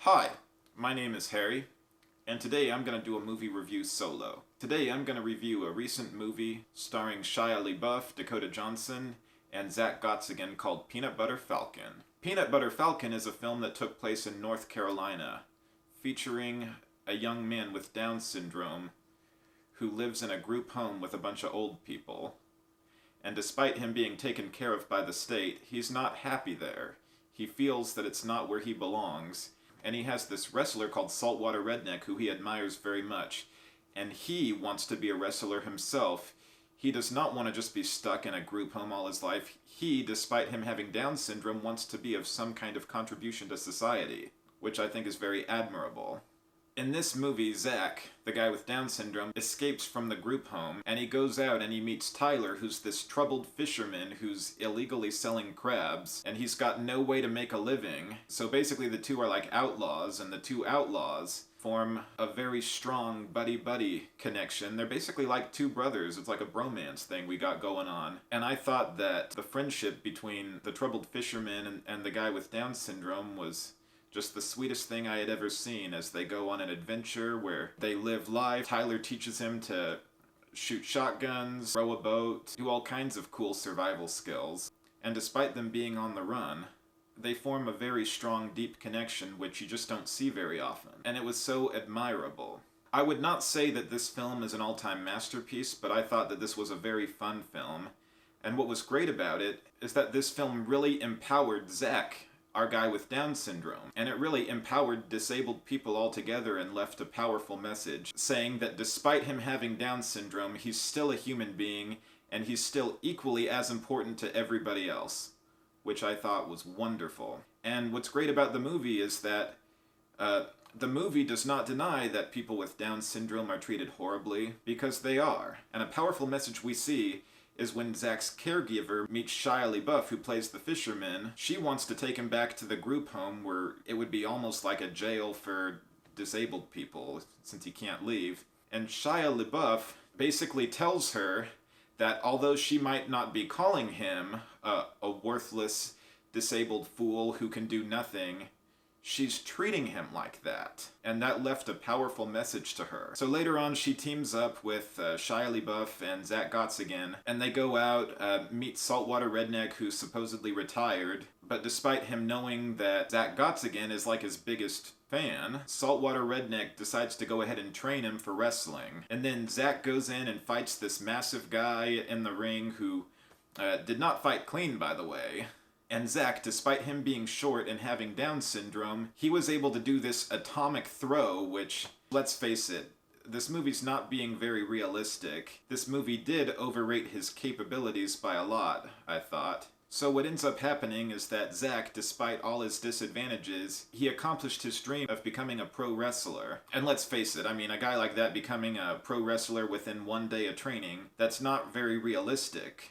Hi, my name is Harry, and today I'm going to do a movie review solo. Today I'm going to review a recent movie starring Shia LaBeouf, Dakota Johnson, and Zach Gottsagen called Peanut Butter Falcon. Peanut Butter Falcon is a film that took place in North Carolina, featuring a young man with Down syndrome who lives in a group home with a bunch of old people. And despite him being taken care of by the state, he's not happy there. He feels that it's not where he belongs. And he has this wrestler called Saltwater Redneck who he admires very much. And he wants to be a wrestler himself. He does not want to just be stuck in a group home all his life. He, despite him having Down syndrome, wants to be of some kind of contribution to society, which I think is very admirable. In this movie, Zach, the guy with Down syndrome, escapes from the group home, and he goes out and he meets Tyler, who's this troubled fisherman who's illegally selling crabs, and he's got no way to make a living. So basically the two are like outlaws, and the two outlaws form a very strong buddy-buddy connection. They're basically like two brothers. It's like a bromance thing we got going on. And I thought that the friendship between the troubled fisherman and the guy with Down syndrome was just the sweetest thing I had ever seen as they go on an adventure where they live life. Tyler teaches him to shoot shotguns, row a boat, do all kinds of cool survival skills. And despite them being on the run, they form a very strong, deep connection which you just don't see very often. And it was so admirable. I would not say that this film is an all-time masterpiece, but I thought that this was a very fun film. And what was great about it is that this film really empowered Zach, our guy with Down syndrome. And it really empowered disabled people altogether and left a powerful message saying that despite him having Down syndrome, he's still a human being and he's still equally as important to everybody else, which I thought was wonderful. And what's great about the movie is that the movie does not deny that people with Down syndrome are treated horribly, because they are. And a powerful message we see is when Zach's caregiver meets Shia LaBeouf, who plays the fisherman. She wants to take him back to the group home where it would be almost like a jail for disabled people, since he can't leave. And Shia LaBeouf basically tells her that although she might not be calling him a worthless, disabled fool who can do nothing, she's treating him like that. And that left a powerful message to her. So later on she teams up with Shia LaBeouf and Zach Gottsagen, and they go out, meet Saltwater Redneck, who's supposedly retired, but despite him knowing that Zach Gottsagen is like his biggest fan, Saltwater Redneck decides to go ahead and train him for wrestling. And then Zach goes in and fights this massive guy in the ring who did not fight clean, by the way. And Zach, despite him being short and having Down syndrome, he was able to do this atomic throw, which, let's face it, this movie's not being very realistic. This movie did overrate his capabilities by a lot, I thought. So what ends up happening is that Zach, despite all his disadvantages, he accomplished his dream of becoming a pro wrestler. And let's face it, I mean, a guy like that becoming a pro wrestler within one day of training, that's not very realistic.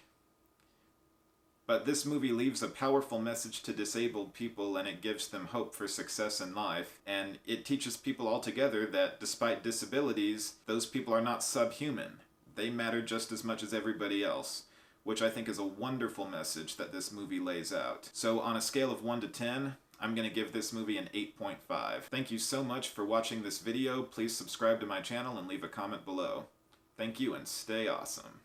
But this movie leaves a powerful message to disabled people, and it gives them hope for success in life. And it teaches people altogether that despite disabilities, those people are not subhuman. They matter just as much as everybody else, which I think is a wonderful message that this movie lays out. So on a scale of 1 to 10, I'm going to give this movie an 8.5. Thank you so much for watching this video. Please subscribe to my channel and leave a comment below. Thank you, and stay awesome.